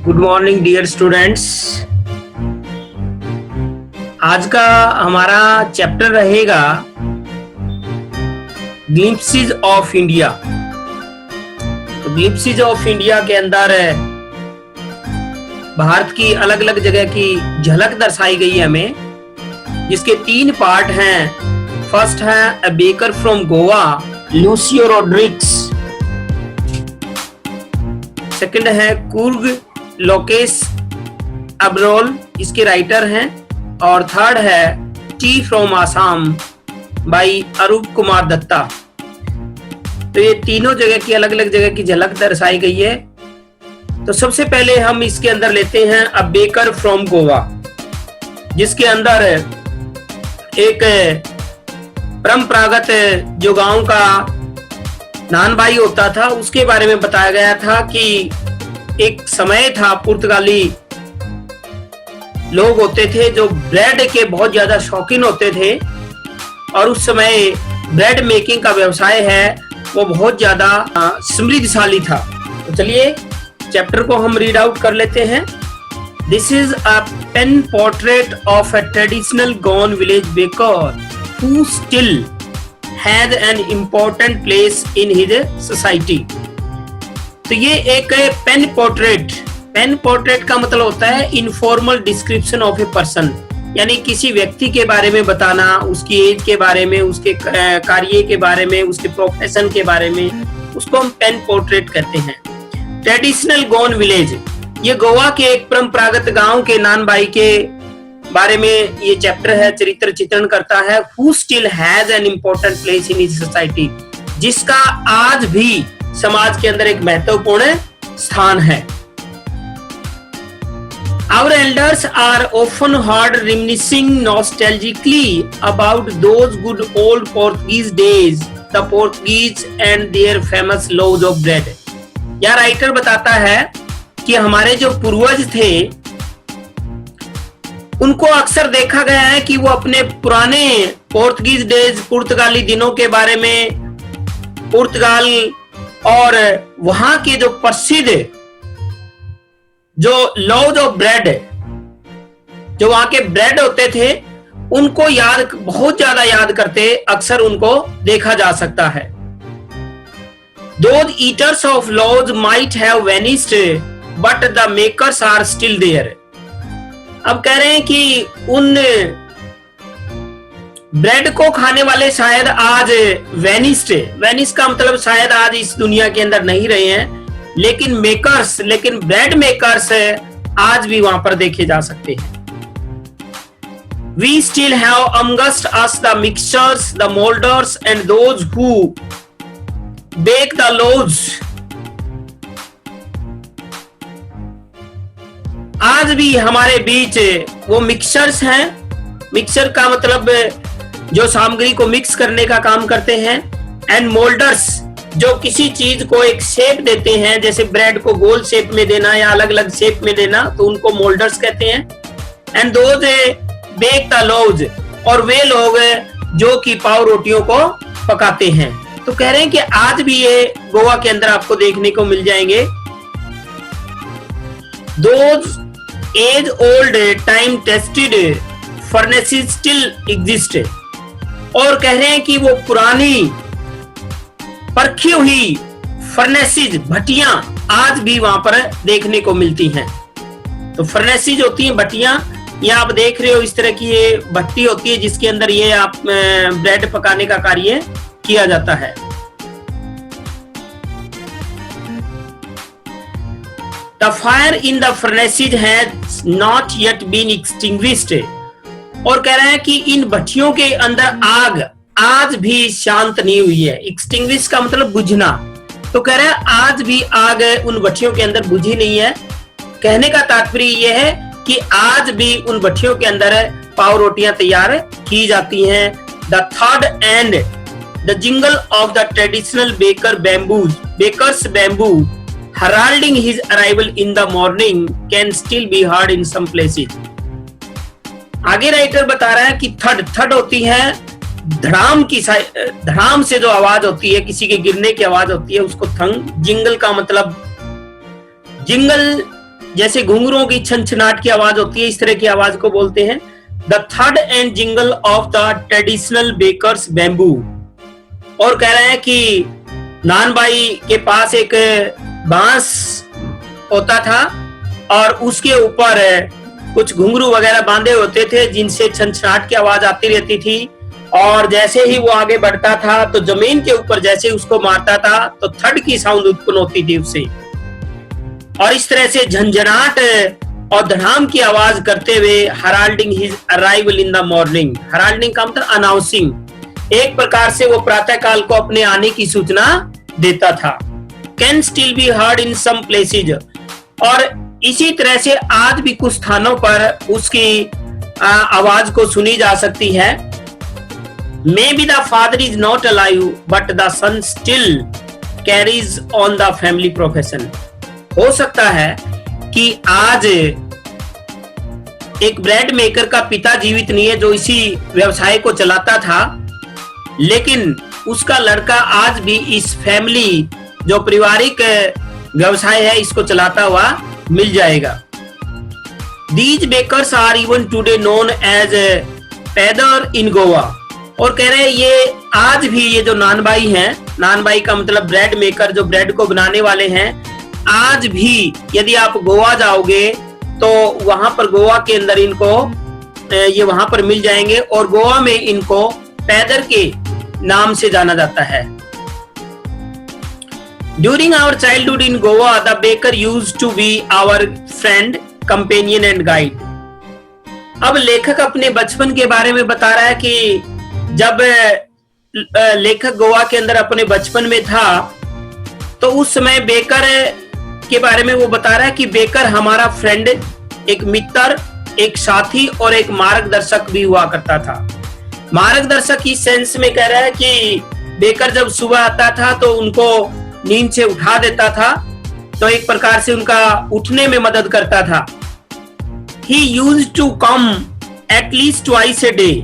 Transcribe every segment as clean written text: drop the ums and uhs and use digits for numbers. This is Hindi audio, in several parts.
Good morning dear students. आज का हमारा चैप्टर रहेगा ग्लिम्पसेस ऑफ इंडिया। तो ग्लिम्पसेस ऑफ इंडिया के अंदर भारत की अलग अलग जगह की झलक दर्शाई गई है हमें, जिसके 3 पार्ट हैं। फर्स्ट है a baker from Goa, Lucio Rodrigues. Second है कुर्ग लोकेश अब्रोल, इसके राइटर हैं। और थर्ड है टी फ्रॉम आसाम बाई अरूप कुमार दत्ता। तो ये तीनों जगह की अलग अलग जगह की झलक दर्शाई गई है। तो सबसे पहले हम इसके अंदर लेते हैं अ बेकर फ्रॉम गोवा, जिसके अंदर एक परंपरागत जो गांव का नान भाई होता था उसके बारे में बताया गया था कि एक समय था, पुर्तगाली लोग होते थे जो ब्रेड के बहुत ज्यादा शौकीन होते थे, और उस समय ब्रेड मेकिंग का व्यवसाय है वो बहुत ज्यादा समृद्धशाली था। तो चलिए चैप्टर को हम रीड आउट कर लेते हैं। This is a pen portrait of a traditional Goan village baker who still has an important place in his society. तो ये एक पेन पोर्ट्रेट का मतलब होता है informal description of a person, यानी किसी व्यक्ति के बारे में बताना, उसकी एज के बारे में, उसके कार्य के बारे में, उसके प्रोफेशन के बारे में, उसको हम पेन पोर्ट्रेट कहते हैं। ट्रेडिशनल गोन विलेज, ये गोवा के एक परंपरागत गांव के नान भाई के बारे में ये चैप्टर है, चरित्र चित्रण करता है। Who still has an important place in his society, जिसका आज भी समाज के अंदर एक महत्वपूर्ण स्थान है। Our elders are often heard reminiscing nostalgically about those good old Portuguese days, the Portuguese and their famous loaves of bread. यह राइटर बताता है कि हमारे जो पूर्वज थे उनको अक्सर देखा गया है कि वो अपने पुराने पोर्तुगीज डेज, पुर्तगाली दिनों के बारे में, पुर्तगाल और वहां के जो प्रसिद्ध जो लोव्स ऑफ ब्रेड, जो वहां के ब्रेड होते थे, उनको बहुत ज्यादा याद करते अक्सर उनको देखा जा सकता है। Those eaters of loaves might have vanished, but the makers are still there. अब कह रहे हैं कि उन ब्रेड को खाने वाले शायद आज वेनिस का मतलब शायद आज इस दुनिया के अंदर नहीं रहे हैं, लेकिन ब्रेड मेकर्स आज भी वहां पर देखे जा सकते हैं। We still have amongst us the mixers, the molders and those who bake the loaves. आज भी हमारे बीच वो मिक्सर्स हैं। मिक्सर का मतलब जो सामग्री को मिक्स करने का काम करते हैं, एंड मोल्डर्स जो किसी चीज को एक शेप देते हैं, जैसे ब्रेड को गोल शेप में देना या अलग अलग शेप में देना, तो उनको मोल्डर्स कहते हैं। And those bake the loaves, और वे लोग जो कि पाव रोटियों को पकाते हैं। तो कह रहे हैं कि आज भी ये गोवा के अंदर आपको देखने को मिल जाएंगे। Those age old time tested furnaces still exist, और कह रहे हैं कि वो पुरानी परखी हुई फर्नेसेस, भट्टियां आज भी वहां पर देखने को मिलती हैं। तो फर्नेसेस होती हैं भट्टियां, ये आप देख रहे हो इस तरह की ये भट्टी होती है जिसके अंदर ये आप ब्रेड पकाने का कार्य किया जाता है। The fire in the furnaces has not yet been extinguished, और कह रहे हैं कि इन भट्टियों के अंदर आग आज भी शांत नहीं हुई है। एक्सटिंग्विश का मतलब बुझना, तो कह रहे हैं आज भी आग उन भट्टियों के अंदर बुझी नहीं है। कहने का तात्पर्य यह है कि आज भी उन भट्टियों के अंदर पाव रोटियां तैयार की जाती हैं। द थर्ड and the jingle of the traditional bakers bamboo heralding his arrival in the morning can still be heard in some places. आगे राइटर बता रहा है कि थर्ड होती है धड़ाम से जो आवाज होती है, किसी के गिरने की आवाज होती है, उसको थंग। जिंगल का मतलब जिंगल जैसे घुंघरुओं की छनछनाहट की आवाज होती है, इस तरह की आवाज को बोलते हैं द थर्ड and jingle of the traditional bakers bamboo. और कह रहे हैं कि नानबाई के पास एक बांस होता था और उसके ऊपर कुछ घुंघरू वगैरह बांधे होते थे जिनसे छनछनाहट की आवाज आती रहती थी, और जैसे ही वो आगे बढ़ता था तो जमीन के ऊपर जैसे उसको मारता था तो थर्ड की साउंड उत्पन्न होती थी उससे, और इस तरह से झंझनाहट और धड़ाम की आवाज करते हुए heralding his arrival in the morning. Heralding का मतलब अनाउंसिंग, एक प्रकार से वो प्रातः काल को अपने आने की सूचना देता था। Can still be heard in some places, और इसी तरह से आज भी कुछ स्थानों पर उसकी आवाज को सुनी जा सकती है। Maybe the father is not alive but the son still carries on the family profession. हो सकता है कि आज एक ब्रेड मेकर का पिता जीवित नहीं है जो इसी व्यवसाय को चलाता था, लेकिन उसका लड़का आज भी इस फैमिली जो पारिवारिक व्यवसाय है इसको चलाता हुआ मिल जाएगा। These bakers are even today known as पैदर इन गोवा। और कह रहे हैं ये आज भी ये जो नानबाई हैं, नानबाई का मतलब ब्रेड मेकर, जो ब्रेड को बनाने वाले हैं, आज भी यदि आप गोवा जाओगे तो वहां पर गोवा के अंदर इनको ये वहां पर मिल जाएंगे, और गोवा में इनको पैदर के नाम से जाना जाता है। During our childhood in Goa, the baker used to be our friend, companion and guide. अब लेखक अपने बचपन के बारे में बता रहा है कि जब लेखक गोवा के अंदर अपने बचपन में था तो उस समय बेकर के बारे में वो बता रहा है कि बेकर हमारा फ्रेंड, एक मित्र, एक साथी और एक मार्गदर्शक भी हुआ करता था। मार्गदर्शक इस सेंस में कह रहा है कि बेकर जब सुबह आता था तो उनको नींद से उठा देता था, तो एक प्रकार से उनका उठने में मदद करता था। He used to come at least twice a day.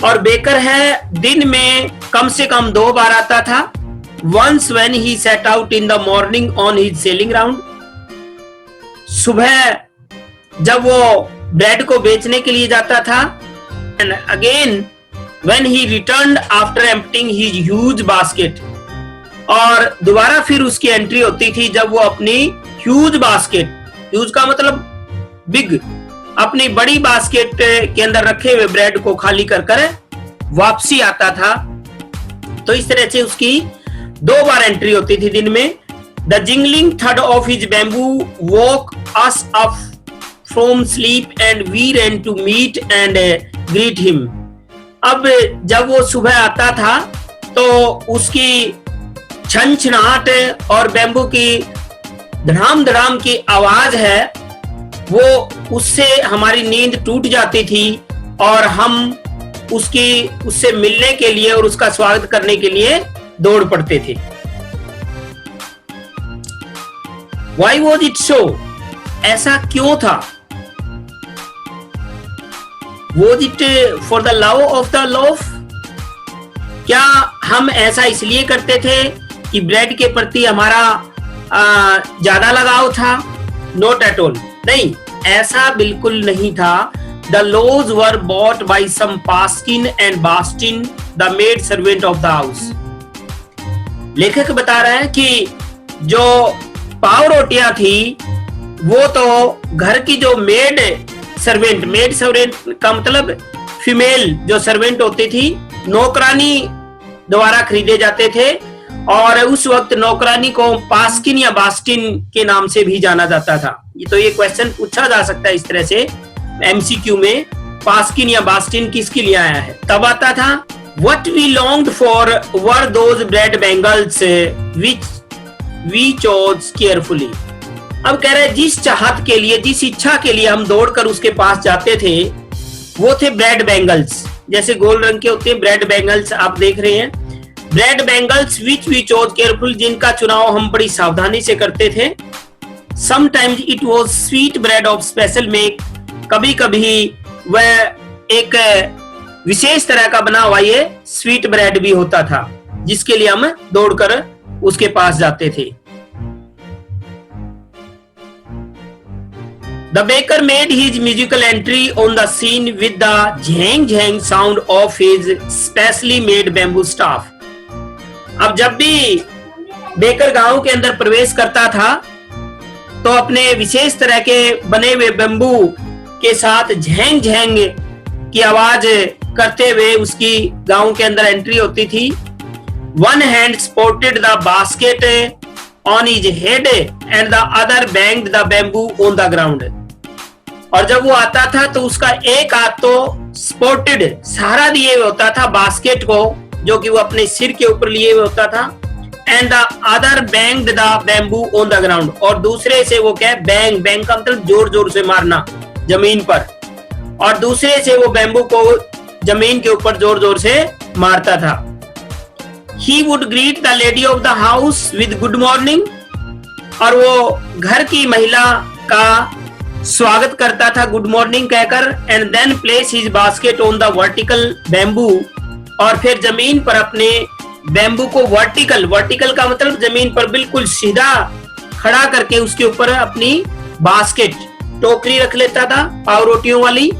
और बेकर है दिन में कम से कम 2 बार आता था। Once when he set out in the morning on his sailing round. सुबह जब वो ब्रेड को बेचने के लिए जाता था, and again when he returned after emptying his huge basket. और दोबारा फिर उसकी एंट्री होती थी जब वो अपनी ह्यूज बास्केट, ह्यूज का मतलब बिग, अपनी बड़ी बास्केट के अंदर रखे हुए ब्रेड को खाली कर कर वापसी आता था। तो इस तरह से उसकी 2 बार एंट्री होती थी दिन में। द जिंगलिंग थर्ड of his bamboo woke us up from sleep and we ran to meet and greet him. अब जब वो सुबह आता था तो उसकी छनछनाहट और बैम्बू की धड़ाम धड़ाम की आवाज है, वो उससे हमारी नींद टूट जाती थी और हम उससे मिलने के लिए और उसका स्वागत करने के लिए दौड़ पड़ते थे। Why was it so? ऐसा क्यों था? Was it for the love of the loaf? क्या हम ऐसा इसलिए करते थे कि ब्रेड के प्रति हमारा ज्यादा लगाव था? नॉट एट ऑल, नहीं, ऐसा बिल्कुल नहीं था। The lodge were bought by some Paskin and Bastin, the maid servant of the house. लेखक बता रहा है कि जो पाव रोटियां थी वो तो घर की जो मेड सर्वेंट का मतलब फीमेल जो सर्वेंट होती थी, नौकरानी द्वारा खरीदे जाते थे, और उस वक्त नौकरानी को पास्किन या बास्टिन के नाम से भी जाना जाता था। तो ये क्वेश्चन पूछा जा सकता है इस तरह से एमसीक्यू में, पास्किन या बास्टिन किसके लिए आया है। तब आता था what we longed for were those bread bangles which we chose carefully. अब कह रहे जिस चाहत के लिए, जिस इच्छा के लिए हम दौड़कर उसके पास जाते थे वो थे ब्रेड बैंगल्स। जैसे गोल रंग के होते हैं ब्रेड बैंगल्स, आप देख रहे हैं, bread bangles which we chose careful, जिनका चुनाव हम बड़ी सावधानी से करते थे। Sometimes it was sweet bread of special make, कभी कभी वह एक विशेष तरह का बना हुआ ये स्वीट ब्रेड भी होता था जिसके लिए हम दौड़कर उसके पास जाते थे। The baker made his musical entry on the scene with the jhang jhang sound of his specially made bamboo staff. अब जब भी बेकर गांव के अंदर प्रवेश करता था तो अपने विशेष तरह के बने हुए बम्बू के साथ झैंग झैंग की आवाज करते हुए उसकी गांव के अंदर एंट्री होती थी. One hand supported the basket on his head and the other banged the bamboo on the ground. और जब वो आता था तो उसका एक हाथ तो सपोर्टेड सहारा दिए हुए होता था बास्केट को, जो कि वो अपने सिर के ऊपर लिए हुए होता था. And the other banged the bamboo on the ground, और दूसरे से वो क्या बैंग, बैंग का मतलब जोर जोर से मारना जमीन पर, और दूसरे से वो बैम्बू को जमीन के ऊपर जोर जोर से मारता था. He would greet the lady of the house with good morning, और वो घर की महिला का स्वागत करता था गुड मॉर्निंग कहकर. And then place his basket on the vertical bamboo, और फिर जमीन पर अपने बैम्बू को वर्टिकल, वर्टिकल का मतलब जमीन पर बिल्कुल सीधा खड़ा करके उसके ऊपर अपनी बास्केट, टोकरी रख लेता था पाव रोटियों वाली.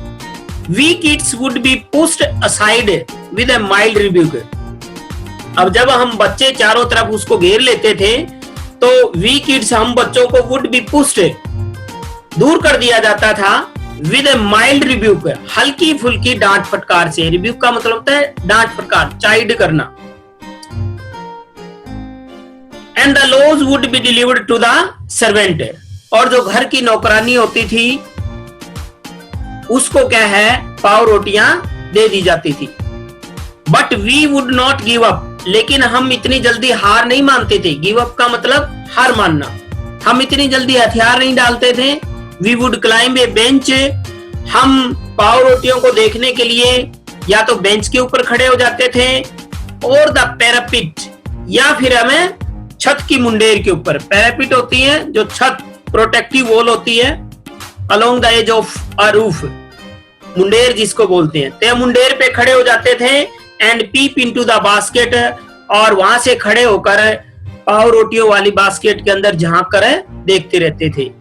We kids would be pushed aside with a mild rebuke. अब जब हम बच्चे चारों तरफ उसको घेर लेते थे तो वी किड्स, हम बच्चों को वुड बी पुश्ड, दूर कर दिया जाता था विद ए माइल्ड रिब्यूक, हल्की फुल्की डांट फटकार से. रिब्यूक का मतलब होता है डांट फटकार, चाइड करना. And the loaves would be delivered to the servant, और जो घर की नौकरानी होती थी उसको क्या है पाव रोटियां दे दी जाती थी. But we would not give up, लेकिन हम इतनी जल्दी हार नहीं मानते थे. गिव अप का मतलब हार मानना. हम इतनी जल्दी हथियार नहीं डालते थे. We would climb a bench, हम पाव रोटियों को देखने के लिए या तो बेंच के ऊपर खड़े हो जाते थे, और द पैरापिट, या फिर हमें छत की मुंडेर के ऊपर. पैरापिट होती है जो छत, प्रोटेक्टिव वॉल होती है along the edge of a roof, मुंडेर जिसको बोलते हैं. तो मुंडेर पे खड़े हो जाते थे. And peep into the basket, और वहां से खड़े होकर पाव रोटियों वाली बास्केट के अंदर झांक कर देखते रहते थे.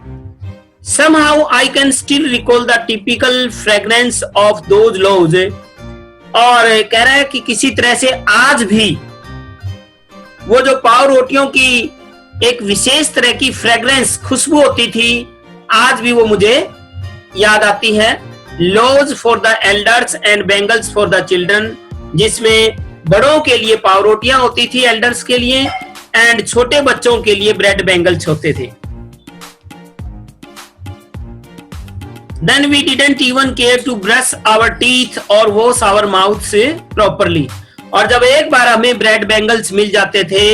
Somehow I can still recall the typical fragrance of those loaves. और कह रहा है कि किसी तरह से आज भी वो जो पाव रोटियों की एक विशेष तरह की फ्रेग्रेंस, खुशबू होती थी, आज भी वो मुझे याद आती है. Loaves for the elders and bangles for the children, जिसमें बड़ों के लिए पाव रोटियां होती थी एल्डर्स के लिए, एंड छोटे बच्चों के लिए ब्रेड बैंगल्स होते थे. Then we didn't even care to brush our teeth or wash our mouths properly. और जब एक बार हमें ब्रेड बैंगल्स मिल जाते थे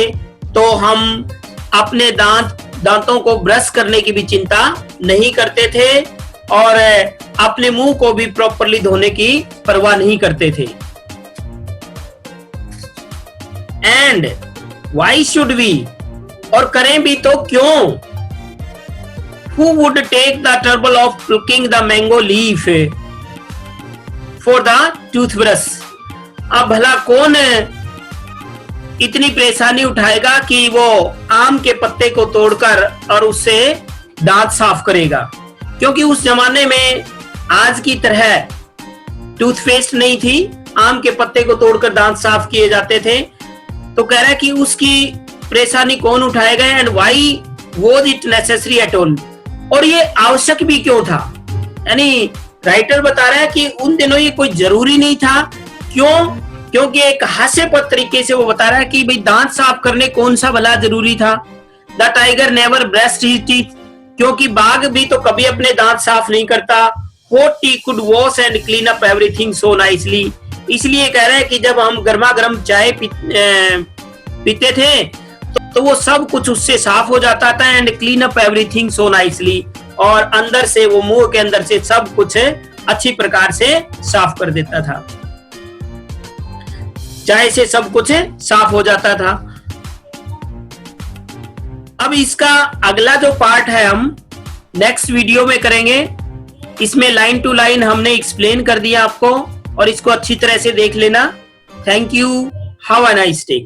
तो हम अपने दांतों को ब्रश करने की भी चिंता नहीं करते थे, और अपने मुंह को भी प्रॉपरली धोने की परवाह नहीं करते थे. एंड वाई शुड वी, और करें भी तो क्यों. Who would take the trouble of plucking the mango leaf for the toothbrush? अब भला कौन इतनी परेशानी उठाएगा कि वो आम के पत्ते को तोड़कर और उससे दांत साफ करेगा, क्योंकि उस जमाने में आज की तरह टूथपेस्ट नहीं थी, आम के पत्ते को तोड़कर दांत साफ किए जाते थे. तो कह रहा है कि उसकी परेशानी कौन उठाएगा. And why was it necessary at all, और ये आवश्यक भी क्यों था. यानी राइटर बता रहा है कि उन दिनों ये कोई जरूरी नहीं था. क्यों? क्योंकि एक हास्यपद तरीके से वो बता रहा है कि भाई दांत साफ करने कौन सा भला जरूरी था. The tiger never brushed his teeth, क्योंकि बाघ भी तो कभी अपने दांत साफ नहीं करता. Hot T could wash and clean up everything so nicely, इसलिए कह रहे हैं कि जब हम गर्मा गर्म चाय पीते थे तो वो सब कुछ उससे साफ हो जाता था. And clean up everything so nicely, और अंदर से वो मुंह के अंदर से सब कुछ अच्छी प्रकार से साफ कर देता था. चाय से सब कुछ साफ हो जाता था. अब इसका अगला जो पार्ट है हम नेक्स्ट वीडियो में करेंगे. इसमें लाइन टू लाइन हमने एक्सप्लेन कर दिया आपको, और इसको अच्छी तरह से देख लेना. Thank you, have a nice day.